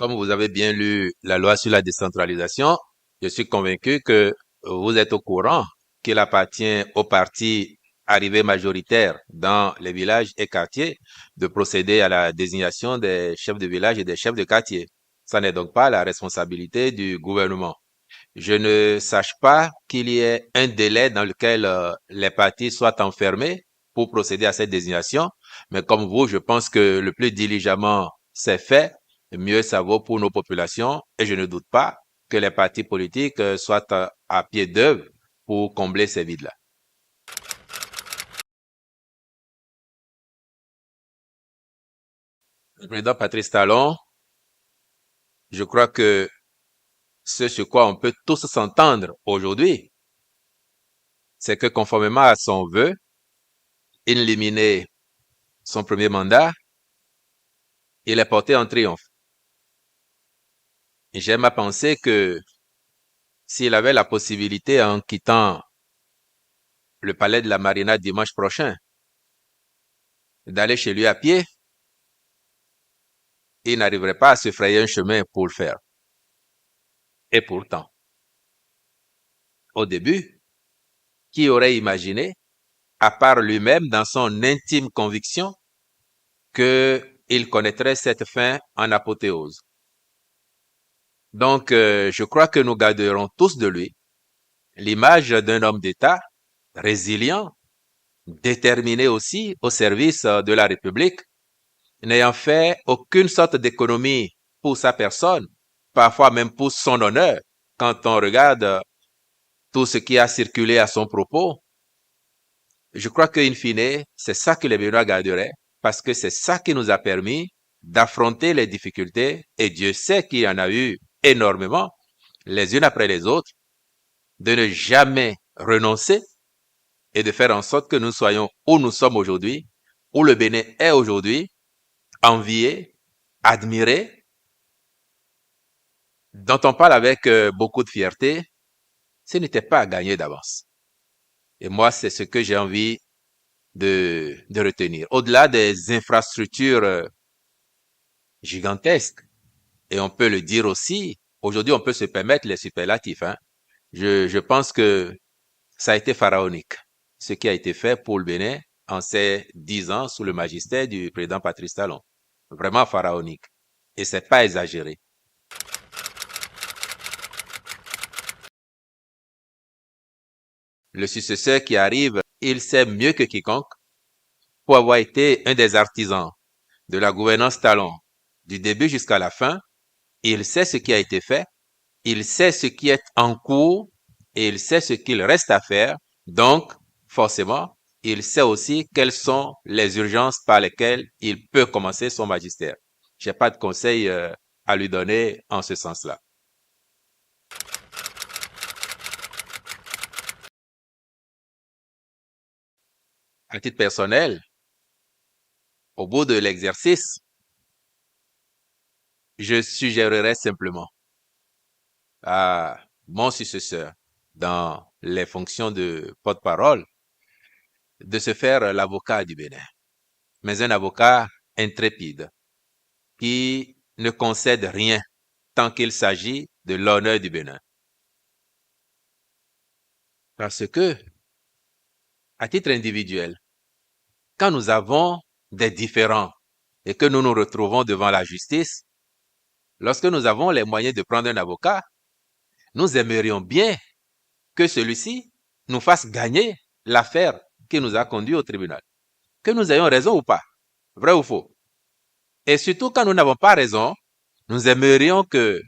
Comme vous avez bien lu la loi sur la décentralisation, je suis convaincu que vous êtes au courant qu'il appartient aux partis arrivés majoritaires dans les villages et quartiers de procéder à la désignation des chefs de village et des chefs de quartier. Ça n'est donc pas la responsabilité du gouvernement. Je ne sache pas qu'il y ait un délai dans lequel les partis soient enfermés pour procéder à cette désignation, mais comme vous, je pense que le plus diligemment c'est fait, mieux ça vaut pour nos populations et je ne doute pas que les partis politiques soient à pied d'œuvre pour combler ces vides-là. Le président Patrice Talon, je crois que ce sur quoi on peut tous s'entendre aujourd'hui, c'est que conformément à son vœu, éliminer son premier mandat, il est porté en triomphe. J'aime à penser que s'il avait la possibilité, en quittant le palais de la Marina dimanche prochain, d'aller chez lui à pied, il n'arriverait pas à se frayer un chemin pour le faire. Et pourtant, au début, qui aurait imaginé, à part lui-même dans son intime conviction, qu'il connaîtrait cette fin en apothéose. Donc, je crois que nous garderons tous de lui l'image d'un homme d'État résilient, déterminé aussi au service de la République, n'ayant fait aucune sorte d'économie pour sa personne, parfois même pour son honneur, quand on regarde tout ce qui a circulé à son propos. Je crois qu'in fine, c'est ça que les Béninois garderaient, parce que c'est ça qui nous a permis d'affronter les difficultés, et Dieu sait qu'il y en a eu énormément, les unes après les autres, de ne jamais renoncer et de faire en sorte que nous soyons où nous sommes aujourd'hui, où le Bénin est aujourd'hui, envié, admiré, dont on parle avec beaucoup de fierté. Ce n'était pas à gagner d'avance. Et moi, c'est ce que j'ai envie de retenir. Au-delà des infrastructures gigantesques, et on peut le dire aussi, aujourd'hui, on peut se permettre les superlatifs, hein. Je pense que ça a été pharaonique, ce qui a été fait pour le Bénin en ces 10 ans sous le magistère du président Patrice Talon. Vraiment pharaonique. Et c'est pas exagéré. Le successeur qui arrive, il sait mieux que quiconque, pour avoir été un des artisans de la gouvernance Talon du début jusqu'à la fin, il sait ce qui a été fait, il sait ce qui est en cours et il sait ce qu'il reste à faire. Donc, forcément, il sait aussi quelles sont les urgences par lesquelles il peut commencer son magistère. J'ai pas de conseil à lui donner en ce sens-là. À titre personnel, au bout de l'exercice, je suggérerais simplement à mon successeur dans les fonctions de porte-parole de se faire l'avocat du Bénin, mais un avocat intrépide qui ne concède rien tant qu'il s'agit de l'honneur du Bénin. Parce que, à titre individuel, quand nous avons des différends et que nous nous retrouvons devant la justice, lorsque nous avons les moyens de prendre un avocat, nous aimerions bien que celui-ci nous fasse gagner l'affaire qui nous a conduit au tribunal. Que nous ayons raison ou pas, vrai ou faux. Et surtout quand nous n'avons pas raison, nous aimerions que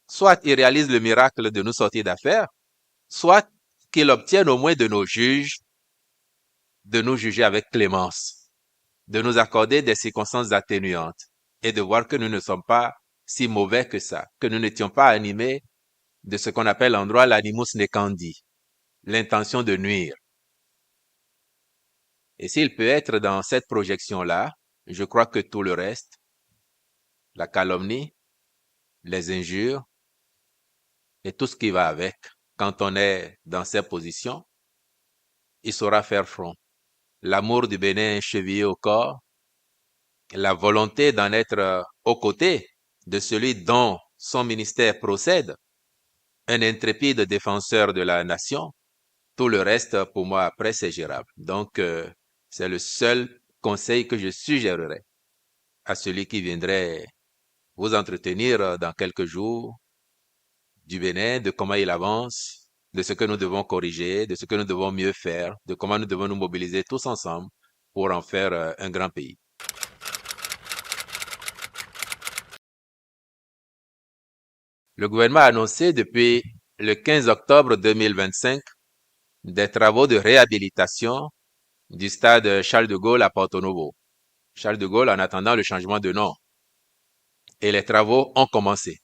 soit il réalise le miracle de nous sortir d'affaire, soit qu'il obtienne au moins de nos juges de nous juger avec clémence, de nous accorder des circonstances atténuantes et de voir que nous ne sommes pas si mauvais que ça, que nous n'étions pas animés de ce qu'on appelle en droit l'animus necandi, l'intention de nuire. Et s'il peut être dans cette projection-là, je crois que tout le reste, la calomnie, les injures et tout ce qui va avec, quand on est dans ces positions, il saura faire front. L'amour du Bénin chevillé au corps, la volonté d'en être aux côtés de celui dont son ministère procède, un intrépide défenseur de la nation, tout le reste, pour moi, après, c'est gérable. Donc, c'est le seul conseil que je suggérerais à celui qui viendrait vous entretenir dans quelques jours du Bénin, de comment il avance, de ce que nous devons corriger, de ce que nous devons mieux faire, de comment nous devons nous mobiliser tous ensemble pour en faire un grand pays. Le gouvernement a annoncé depuis le 15 octobre 2025 des travaux de réhabilitation du stade Charles de Gaulle à Porto Novo. Charles de Gaulle en attendant le changement de nom. Et les travaux ont commencé.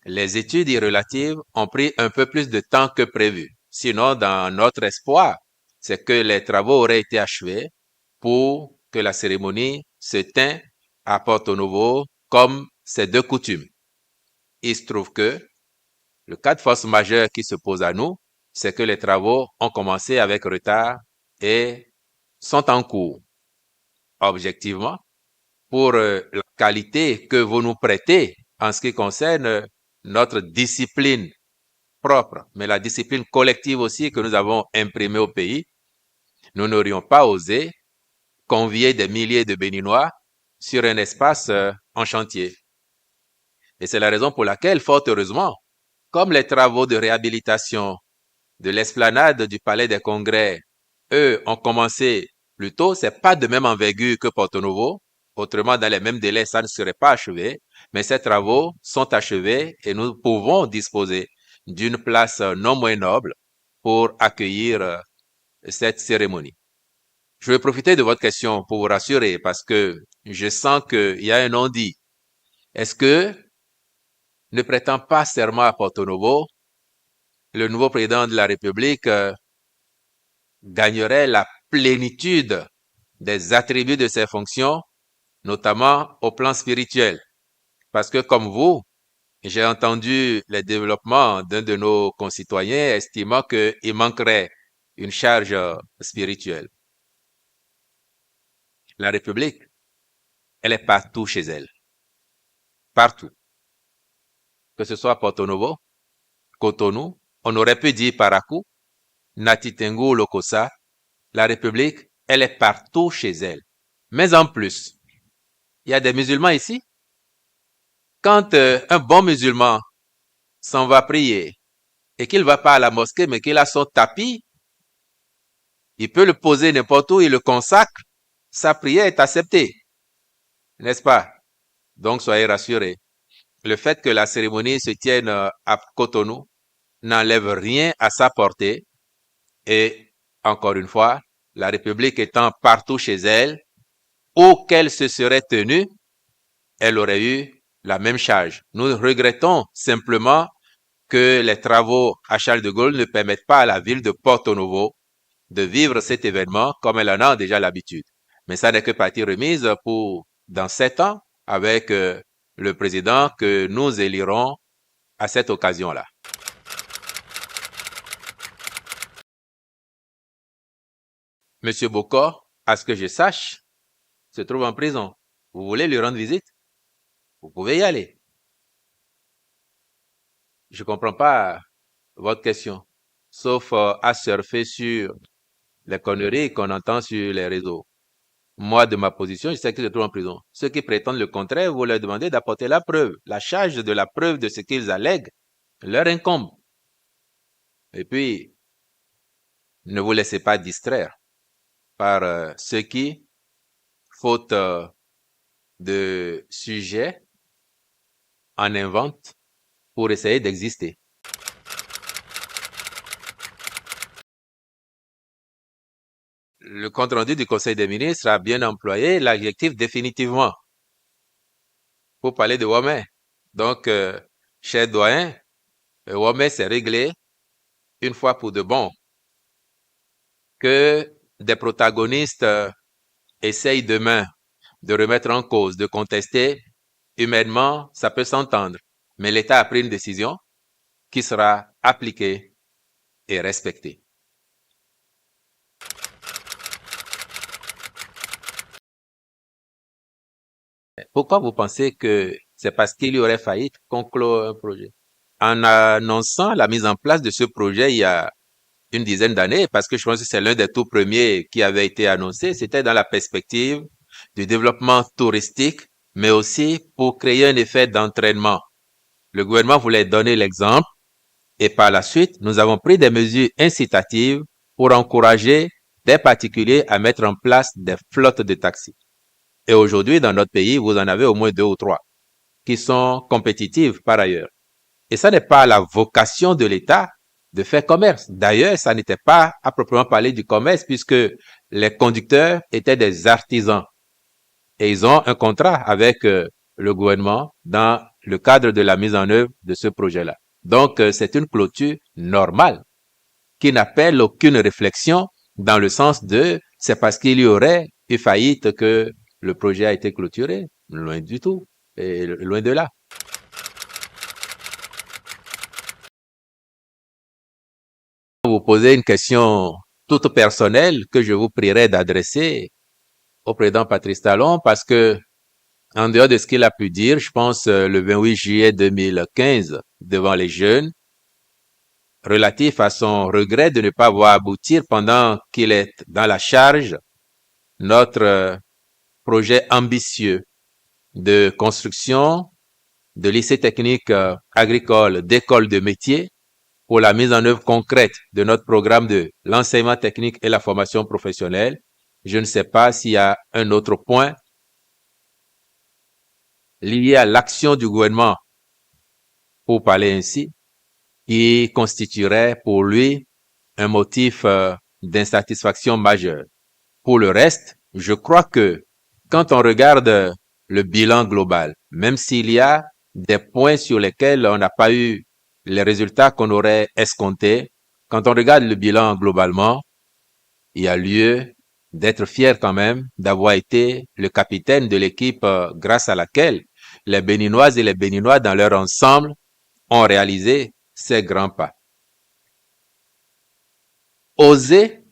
Les études y relatives ont pris un peu plus de temps que prévu. Sinon, dans notre espoir, c'est que les travaux auraient été achevés pour que la cérémonie se tint à Porto Novo comme c'est de coutume. Il se trouve que le cas de force majeure qui se pose à nous, c'est que les travaux ont commencé avec retard et sont en cours. Objectivement, pour la qualité que vous nous prêtez en ce qui concerne notre discipline propre, mais la discipline collective aussi que nous avons imprimée au pays, nous n'aurions pas osé convier des milliers de Béninois sur un espace en chantier. Et c'est la raison pour laquelle, fort heureusement, comme les travaux de réhabilitation de l'esplanade du Palais des Congrès, eux, ont commencé plus tôt, c'est pas de même envergure que Porto Novo. Autrement, dans les mêmes délais, ça ne serait pas achevé. Mais ces travaux sont achevés et nous pouvons disposer d'une place non moins noble pour accueillir cette cérémonie. Je vais profiter de votre question pour vous rassurer parce que je sens qu'il y a un non-dit. Est-ce que, ne prêtant pas serment à Porto Novo, le nouveau président de la République gagnerait la plénitude des attributs de ses fonctions, notamment au plan spirituel? Parce que comme vous, j'ai entendu les développements d'un de nos concitoyens estimant qu'il manquerait une charge spirituelle. La République, elle est partout chez elle. Partout. Que ce soit Porto Novo, Cotonou, on aurait pu dire Parakou, Natitengu ou Lokossa, la République, elle est partout chez elle. Mais en plus, il y a des musulmans ici. Quand un bon musulman s'en va prier et qu'il va pas à la mosquée, mais qu'il a son tapis, il peut le poser n'importe où, il le consacre, sa prière est acceptée, n'est-ce pas? Donc soyez rassurés. Le fait que la cérémonie se tienne à Cotonou n'enlève rien à sa portée et, encore une fois, la République étant partout chez elle, où qu'elle se serait tenue, elle aurait eu la même charge. Nous regrettons simplement que les travaux à Charles de Gaulle ne permettent pas à la ville de Porto Novo de vivre cet événement comme elle en a déjà l'habitude. Mais ça n'est que partie remise pour dans 7 ans avec le président que nous élirons à cette occasion-là. Monsieur Bokor, à ce que je sache, se trouve en prison. Vous voulez lui rendre visite? Vous pouvez y aller. Je comprends pas votre question, sauf à surfer sur les conneries qu'on entend sur les réseaux. Moi, de ma position, je sais qu'ils se trouvent en prison. Ceux qui prétendent le contraire, vous leur demandez d'apporter la preuve. La charge de la preuve de ce qu'ils allèguent leur incombe. Et puis, ne vous laissez pas distraire par ceux qui, faute de sujets, en inventent pour essayer d'exister. Le compte-rendu du Conseil des ministres a bien employé l'adjectif définitivement pour parler de Wamé. Donc, cher doyen, Wamé s'est réglé une fois pour de bon. Que des protagonistes essayent demain de remettre en cause, de contester, humainement, ça peut s'entendre. Mais l'État a pris une décision qui sera appliquée et respectée. Pourquoi vous pensez que c'est parce qu'il y aurait faillite qu'on clôt un projet. En annonçant la mise en place de ce projet il y a une dizaine d'années, parce que je pense que c'est l'un des tout premiers qui avait été annoncé, c'était dans la perspective du développement touristique, mais aussi pour créer un effet d'entraînement. Le gouvernement voulait donner l'exemple et par la suite, nous avons pris des mesures incitatives pour encourager des particuliers à mettre en place des flottes de taxis. Et aujourd'hui, dans notre pays, vous en avez au moins 2 ou 3 qui sont compétitives par ailleurs. Et ça n'est pas la vocation de l'État de faire commerce. D'ailleurs, ça n'était pas à proprement parler du commerce puisque les conducteurs étaient des artisans et ils ont un contrat avec le gouvernement dans le cadre de la mise en œuvre de ce projet-là. Donc, c'est une clôture normale qui n'appelle aucune réflexion dans le sens de c'est parce qu'il y aurait eu faillite que le projet a été clôturé. Loin du tout. Et loin de là. Vous posez une question toute personnelle que je vous prierai d'adresser au président Patrice Talon parce que en dehors de ce qu'il a pu dire, je pense le 28 juillet 2015 devant les jeunes, relatif à son regret de ne pas voir aboutir pendant qu'il est dans la charge notre projet ambitieux de construction de lycées techniques agricoles, d'écoles de métiers pour la mise en œuvre concrète de notre programme de l'enseignement technique et la formation professionnelle. Je ne sais pas s'il y a un autre point lié à l'action du gouvernement, pour parler ainsi, qui constituerait pour lui un motif d'insatisfaction majeure. Pour le reste, je crois que quand on regarde le bilan global, même s'il y a des points sur lesquels on n'a pas eu les résultats qu'on aurait escomptés, quand on regarde le bilan globalement, il y a lieu d'être fier quand même d'avoir été le capitaine de l'équipe grâce à laquelle les Béninoises et les Béninois dans leur ensemble ont réalisé ces grands pas. Oser,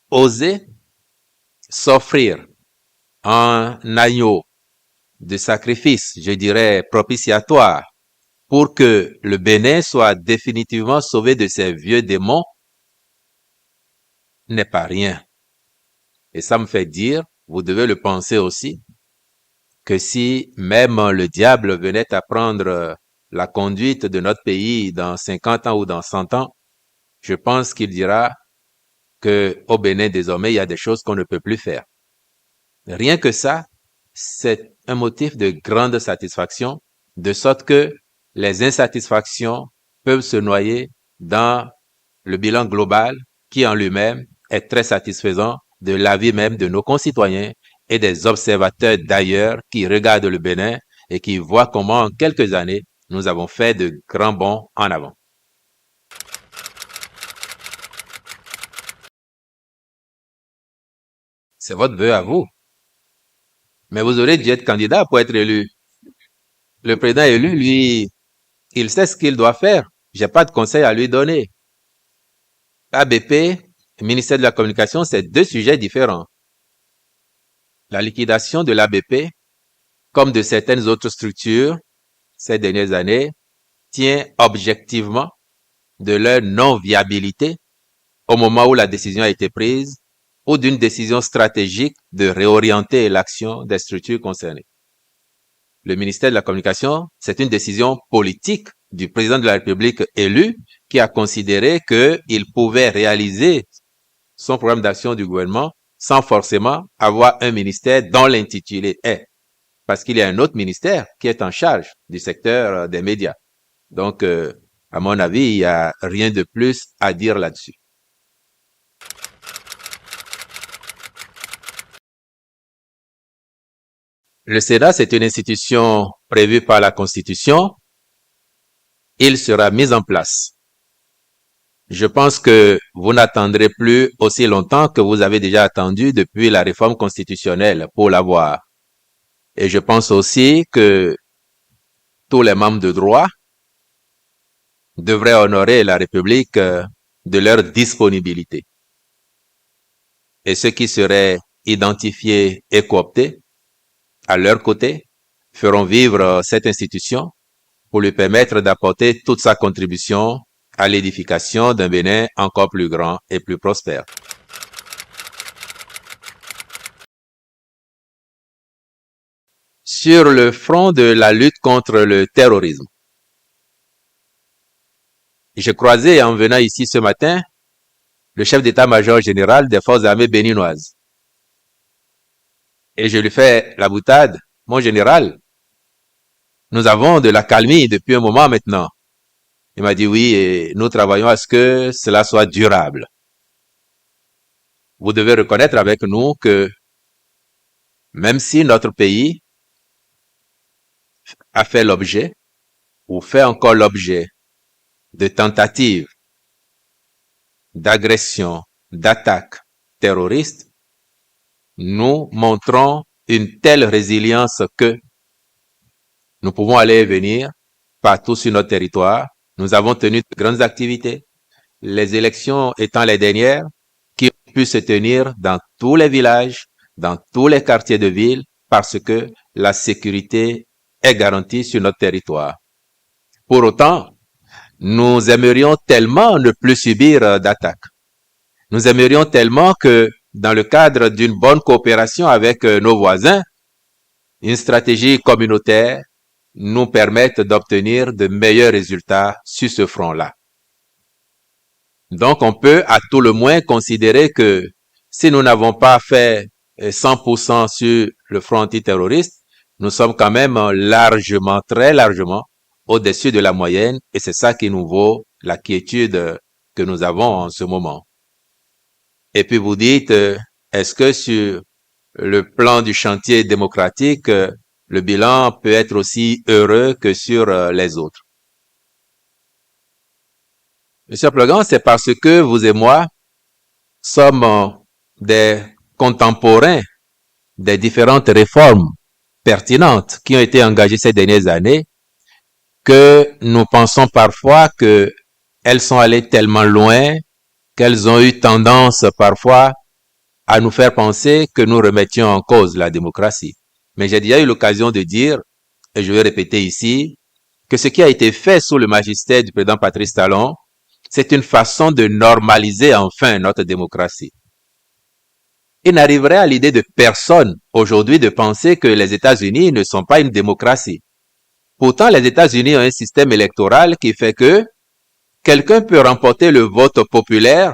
oser s'offrir un agneau de sacrifice, je dirais propitiatoire, pour que le Bénin soit définitivement sauvé de ses vieux démons, n'est pas rien. Et ça me fait dire, vous devez le penser aussi, que si même le diable venait à prendre la conduite de notre pays dans 50 ans ou dans 100 ans, je pense qu'il dira que au Bénin désormais, il y a des choses qu'on ne peut plus faire. Rien que ça, c'est un motif de grande satisfaction, de sorte que les insatisfactions peuvent se noyer dans le bilan global qui en lui-même est très satisfaisant de l'avis même de nos concitoyens et des observateurs d'ailleurs qui regardent le Bénin et qui voient comment en quelques années nous avons fait de grands bonds en avant. C'est votre vœu à vous. Mais vous aurez dû être candidat pour être élu. Le président élu, lui, il sait ce qu'il doit faire. J'ai pas de conseil à lui donner. ABP, ministère de la Communication, c'est deux sujets différents. La liquidation de l'ABP, comme de certaines autres structures ces dernières années, tient objectivement de leur non-viabilité au moment où la décision a été prise ou d'une décision stratégique de réorienter l'action des structures concernées. Le ministère de la Communication, c'est une décision politique du président de la République élu qui a considéré qu'il pouvait réaliser son programme d'action du gouvernement sans forcément avoir un ministère dont l'intitulé est. Parce qu'il y a un autre ministère qui est en charge du secteur des médias. Donc, à mon avis, il n'y a rien de plus à dire là-dessus. Le Sénat, c'est une institution prévue par la Constitution. Il sera mis en place. Je pense que vous n'attendrez plus aussi longtemps que vous avez déjà attendu depuis la réforme constitutionnelle pour l'avoir. Et je pense aussi que tous les membres de droit devraient honorer la République de leur disponibilité. Et ceux qui seraient identifiés et cooptés à leur côté feront vivre cette institution pour lui permettre d'apporter toute sa contribution à l'édification d'un Bénin encore plus grand et plus prospère. Sur le front de la lutte contre le terrorisme, j'ai croisé en venant ici ce matin le chef d'état-major général des forces armées béninoises. Et je lui fais la boutade, mon général, nous avons de l'accalmie depuis un moment maintenant. Il m'a dit oui, et nous travaillons à ce que cela soit durable. Vous devez reconnaître avec nous que même si notre pays a fait l'objet ou fait encore l'objet de tentatives d'agression, d'attaques terroristes, nous montrons une telle résilience que nous pouvons aller et venir partout sur notre territoire. Nous avons tenu de grandes activités, les élections étant les dernières, qui ont pu se tenir dans tous les villages, dans tous les quartiers de ville, parce que la sécurité est garantie sur notre territoire. Pour autant, nous aimerions tellement ne plus subir d'attaques. Nous aimerions tellement que, dans le cadre d'une bonne coopération avec nos voisins, une stratégie communautaire nous permette d'obtenir de meilleurs résultats sur ce front-là. Donc, on peut à tout le moins considérer que si nous n'avons pas fait 100% sur le front antiterroriste, nous sommes quand même largement, très largement au-dessus de la moyenne et c'est ça qui nous vaut la quiétude que nous avons en ce moment. Et puis vous dites, est-ce que sur le plan du chantier démocratique, le bilan peut être aussi heureux que sur les autres? Monsieur Plogan, c'est parce que vous et moi sommes des contemporains des différentes réformes pertinentes qui ont été engagées ces dernières années que nous pensons parfois que elles sont allées tellement loin qu'elles ont eu tendance parfois à nous faire penser que nous remettions en cause la démocratie. Mais j'ai déjà eu l'occasion de dire, et je vais répéter ici, que ce qui a été fait sous le magistère du président Patrice Talon, c'est une façon de normaliser enfin notre démocratie. Il n'arriverait à l'idée de personne aujourd'hui de penser que les États-Unis ne sont pas une démocratie. Pourtant, les États-Unis ont un système électoral qui fait que quelqu'un peut remporter le vote populaire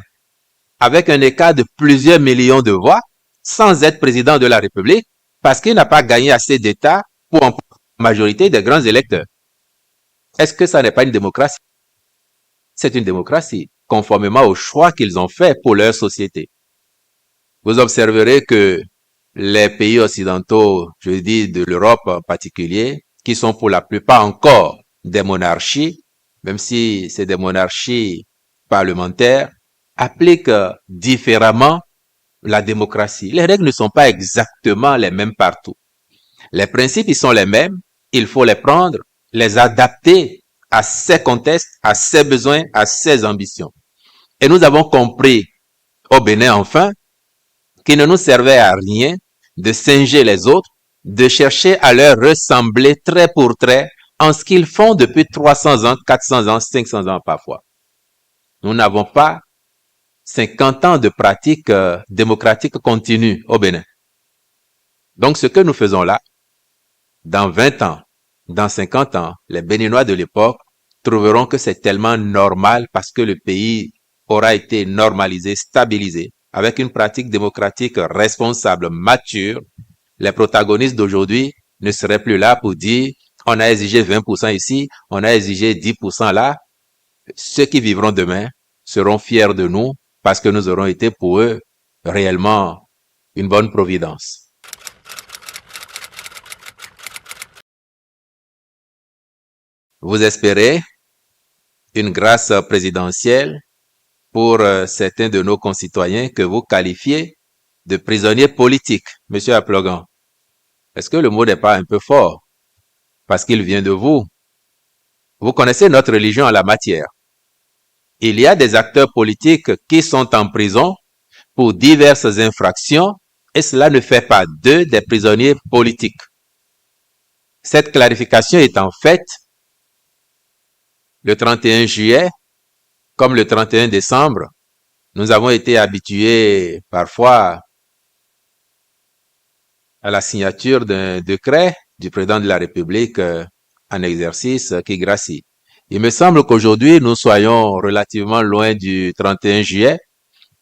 avec un écart de plusieurs millions de voix sans être président de la République parce qu'il n'a pas gagné assez d'États pour emporter la majorité des grands électeurs. Est-ce que ça n'est pas une démocratie? C'est une démocratie, conformément aux choix qu'ils ont faits pour leur société. Vous observerez que les pays occidentaux, je dis de l'Europe en particulier, qui sont pour la plupart encore des monarchies, même si c'est des monarchies parlementaires, appliquent différemment la démocratie. Les règles ne sont pas exactement les mêmes partout. Les principes, ils sont les mêmes. Il faut les prendre, les adapter à ces contextes, à ces besoins, à ces ambitions. Et nous avons compris au Bénin, enfin, qu'il ne nous servait à rien de singer les autres, de chercher à leur ressembler trait pour trait en ce qu'ils font depuis 300 ans, 400 ans, 500 ans parfois. Nous n'avons pas 50 ans de pratique démocratique continue au Bénin. Donc ce que nous faisons là, dans 20 ans, dans 50 ans, les Béninois de l'époque trouveront que c'est tellement normal parce que le pays aura été normalisé, stabilisé, avec une pratique démocratique responsable, mature. Les protagonistes d'aujourd'hui ne seraient plus là pour dire on a exigé 20% ici, on a exigé 10% là. Ceux qui vivront demain seront fiers de nous parce que nous aurons été pour eux réellement une bonne providence. Vous espérez une grâce présidentielle pour certains de nos concitoyens que vous qualifiez de prisonniers politiques, Monsieur Aplogan. Est-ce que le mot n'est pas un peu fort? Parce qu'il vient de vous. Vous connaissez notre religion en la matière. Il y a des acteurs politiques qui sont en prison pour diverses infractions et cela ne fait pas d'eux des prisonniers politiques. Cette clarification étant faite, le 31 juillet, comme le 31 décembre, nous avons été habitués parfois à la signature d'un décret du président de la République en exercice qui gracie. Il me semble qu'aujourd'hui, nous soyons relativement loin du 31 juillet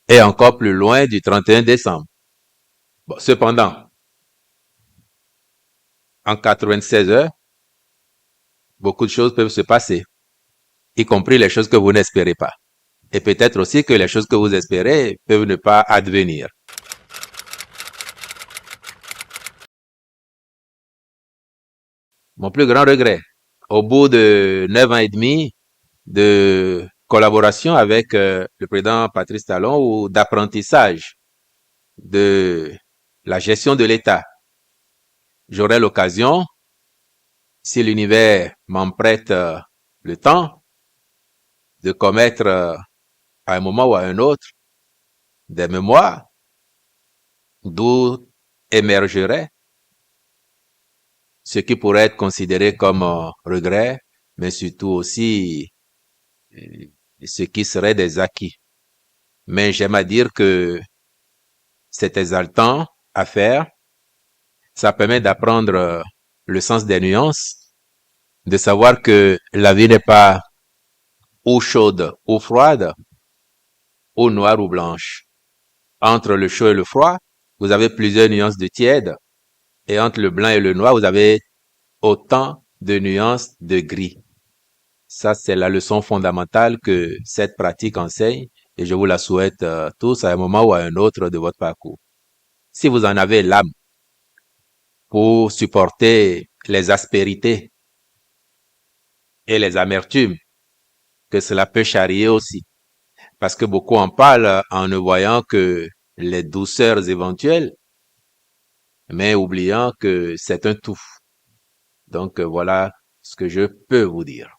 et encore plus loin du 31 décembre. Bon, cependant, en 96 heures, beaucoup de choses peuvent se passer, y compris les choses que vous n'espérez pas. Et peut-être aussi que les choses que vous espérez peuvent ne pas advenir. Mon plus grand regret, au bout de 9 ans et demi de collaboration avec le président Patrice Talon ou d'apprentissage de la gestion de l'État, j'aurai l'occasion, si l'univers m'en prête le temps, de commettre à un moment ou à un autre des mémoires d'où émergerait ce qui pourrait être considéré comme regret, mais surtout aussi euh, ce qui serait des acquis. Mais j'aime à dire que c'est exaltant à faire. Ça permet d'apprendre le sens des nuances, de savoir que la vie n'est pas ou chaude ou froide, ou noire ou blanche. Entre le chaud et le froid, vous avez plusieurs nuances de tiède, et entre le blanc et le noir, vous avez autant de nuances de gris. Ça, c'est la leçon fondamentale que cette pratique enseigne, et je vous la souhaite tous à un moment ou à un autre de votre parcours. Si vous en avez l'âme pour supporter les aspérités et les amertumes que cela peut charrier aussi, parce que beaucoup en parlent en ne voyant que les douceurs éventuelles, mais oubliant que c'est un tout. Donc voilà ce que je peux vous dire.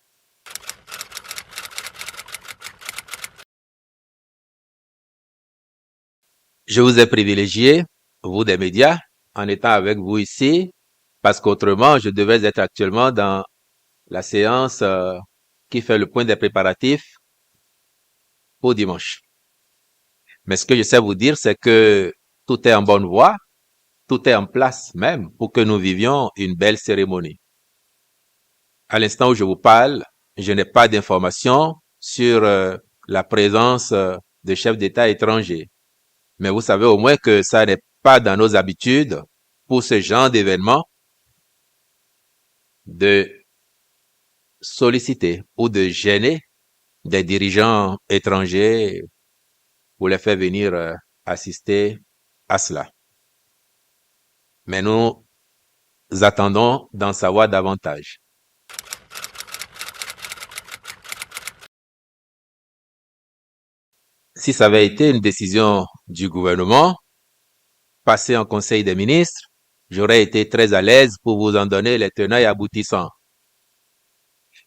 Je vous ai privilégié, vous des médias, en étant avec vous ici, parce qu'autrement, je devais être actuellement dans la séance qui fait le point des préparatifs pour dimanche. Mais ce que je sais vous dire, c'est que tout est en bonne voie, tout est en place même pour que nous vivions une belle cérémonie. À l'instant où je vous parle, je n'ai pas d'informations sur la présence de chefs d'État étrangers. Mais vous savez au moins que ça n'est pas dans nos habitudes pour ce genre d'événement de solliciter ou de gêner des dirigeants étrangers pour les faire venir assister à cela. Mais nous attendons d'en savoir davantage. Si ça avait été une décision du gouvernement, passée en Conseil des ministres, j'aurais été très à l'aise pour vous en donner les tenants et aboutissants.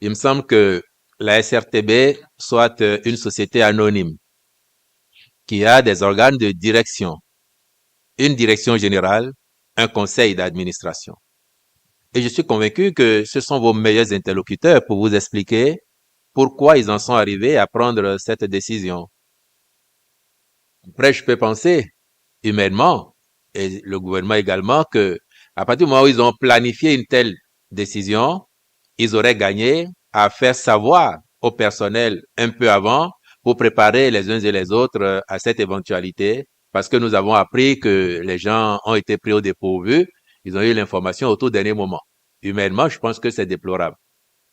Il me semble que la SRTB soit une société anonyme qui a des organes de direction, une direction générale, un conseil d'administration. Et je suis convaincu que ce sont vos meilleurs interlocuteurs pour vous expliquer pourquoi ils en sont arrivés à prendre cette décision. Après, je peux penser humainement, et le gouvernement également, que à partir du moment où ils ont planifié une telle décision, ils auraient gagné à faire savoir au personnel un peu avant pour préparer les uns et les autres à cette éventualité, parce que nous avons appris que les gens ont été pris au dépourvu, ils ont eu l'information au tout dernier moment. Humainement, je pense que c'est déplorable.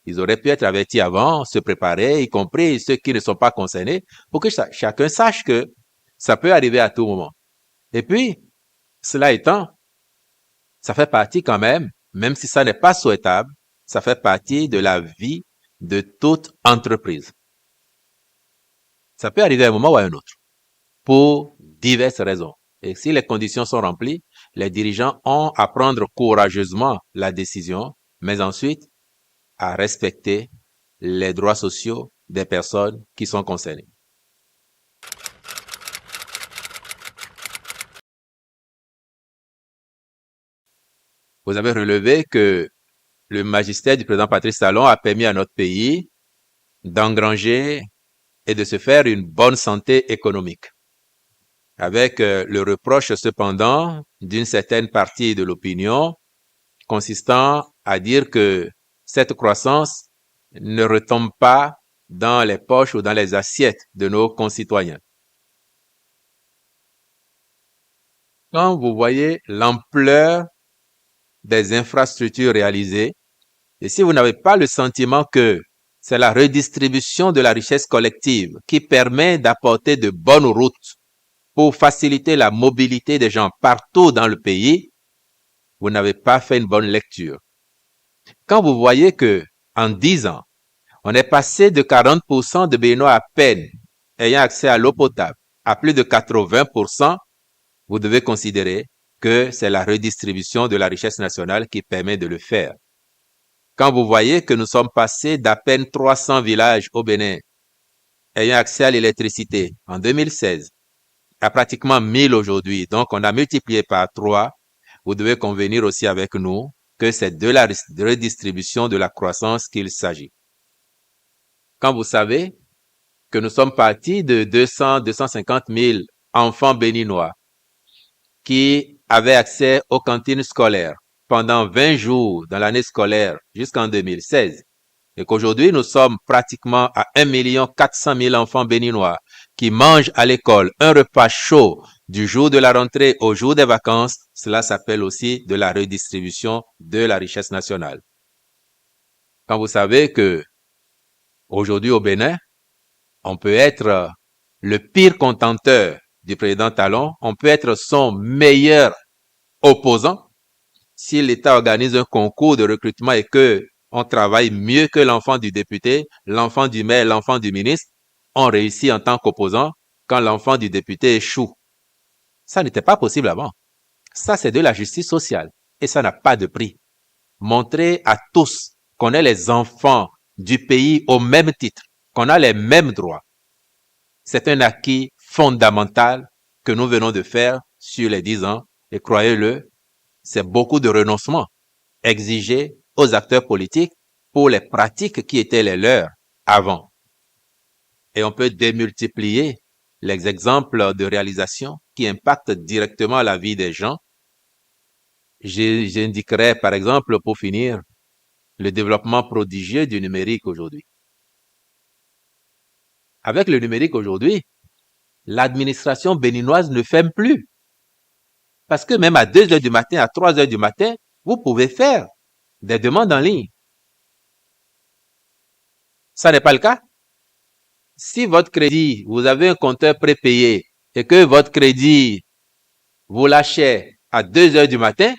Ils auraient pu être avertis avant, se préparer, y compris ceux qui ne sont pas concernés, pour que chacun sache que ça peut arriver à tout moment. Et puis, cela étant, ça fait partie quand même si ça n'est pas souhaitable, ça fait partie de la vie de toute entreprise. Ça peut arriver à un moment ou à un autre, pour diverses raisons. Et si les conditions sont remplies, les dirigeants ont à prendre courageusement la décision, mais ensuite à respecter les droits sociaux des personnes qui sont concernées. Vous avez relevé que le magistère du président Patrice Talon a permis à notre pays d'engranger et de se faire une bonne santé économique. Avec le reproche cependant d'une certaine partie de l'opinion consistant à dire que cette croissance ne retombe pas dans les poches ou dans les assiettes de nos concitoyens. Quand vous voyez l'ampleur des infrastructures réalisées, et si vous n'avez pas le sentiment que c'est la redistribution de la richesse collective qui permet d'apporter de bonnes routes pour faciliter la mobilité des gens partout dans le pays, vous n'avez pas fait une bonne lecture. Quand vous voyez que, en 10 ans, on est passé de 40% de Béninois à peine ayant accès à l'eau potable à plus de 80%, vous devez considérer que c'est la redistribution de la richesse nationale qui permet de le faire. Quand vous voyez que nous sommes passés d'à peine 300 villages au Bénin ayant accès à l'électricité en 2016 à pratiquement 1000 aujourd'hui, donc on a multiplié par 3, vous devez convenir aussi avec nous que c'est de la redistribution de la croissance qu'il s'agit. Quand vous savez que nous sommes partis de 250 000 enfants béninois qui avaient accès aux cantines scolaires pendant 20 jours dans l'année scolaire jusqu'en 2016, et qu'aujourd'hui nous sommes pratiquement à 1 400 000 enfants béninois qui mangent à l'école un repas chaud du jour de la rentrée au jour des vacances, cela s'appelle aussi de la redistribution de la richesse nationale. Quand vous savez que aujourd'hui au Bénin, on peut être le pire contenteur du président Talon, on peut être son meilleur opposant si l'État organise un concours de recrutement et que on travaille mieux que l'enfant du député, l'enfant du maire, l'enfant du ministre, on réussit en tant qu'opposant quand l'enfant du député échoue. Ça n'était pas possible avant. Ça, c'est de la justice sociale et ça n'a pas de prix. Montrer à tous qu'on est les enfants du pays au même titre, qu'on a les mêmes droits. C'est un acquis fondamental que nous venons de faire sur les 10 ans et croyez-le, c'est beaucoup de renoncement exigé aux acteurs politiques pour les pratiques qui étaient les leurs avant. Et on peut démultiplier les exemples de réalisation qui impactent directement la vie des gens. J'indiquerai par exemple, pour finir, le développement prodigieux du numérique aujourd'hui. Avec le numérique aujourd'hui, l'administration béninoise ne ferme plus. Parce que même à 2 heures du matin, à 3 heures du matin, vous pouvez faire des demandes en ligne. Ça n'est pas le cas. Si votre crédit, vous avez un compteur prépayé et que votre crédit vous lâchez à 2 heures du matin,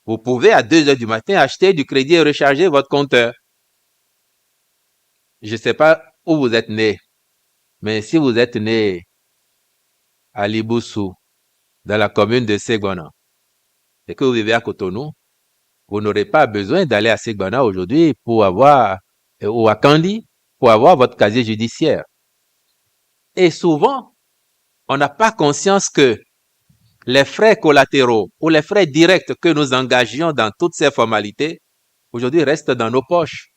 vous pouvez à 2 heures du matin acheter du crédit et recharger votre compteur. Je ne sais pas où vous êtes né, mais si vous êtes né à Liboussou, dans la commune de Segbana, et que vous vivez à Cotonou, vous n'aurez pas besoin d'aller à Segbana aujourd'hui pour avoir, ou à Kandi, pour avoir votre casier judiciaire. Et souvent, on n'a pas conscience que les frais collatéraux ou les frais directs que nous engagions dans toutes ces formalités, aujourd'hui restent dans nos poches.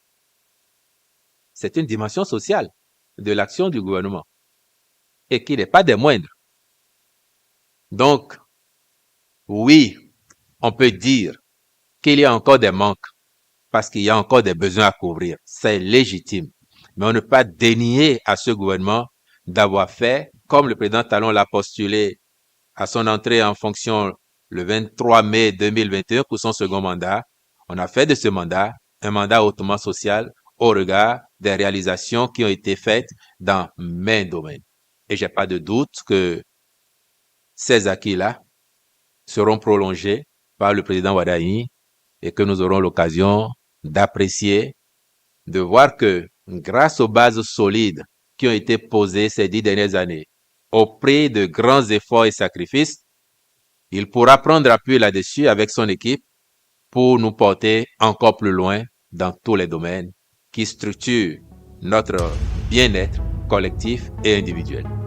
C'est une dimension sociale de l'action du gouvernement et qui n'est pas des moindres. Donc, oui, on peut dire qu'il y a encore des manques parce qu'il y a encore des besoins à couvrir. C'est légitime. Mais on ne peut pas dénier à ce gouvernement d'avoir fait, comme le président Talon l'a postulé à son entrée en fonction le 23 mai 2021 pour son second mandat, on a fait de ce mandat un mandat hautement social au regard des réalisations qui ont été faites dans maints domaines. Et j'ai pas de doute que ces acquis-là seront prolongés par le président Wadaini et que nous aurons l'occasion d'apprécier, de voir que grâce aux bases solides qui ont été posées ces 10 dernières années, au prix de grands efforts et sacrifices, il pourra prendre appui là-dessus avec son équipe pour nous porter encore plus loin dans tous les domaines qui structurent notre bien-être collectif et individuel.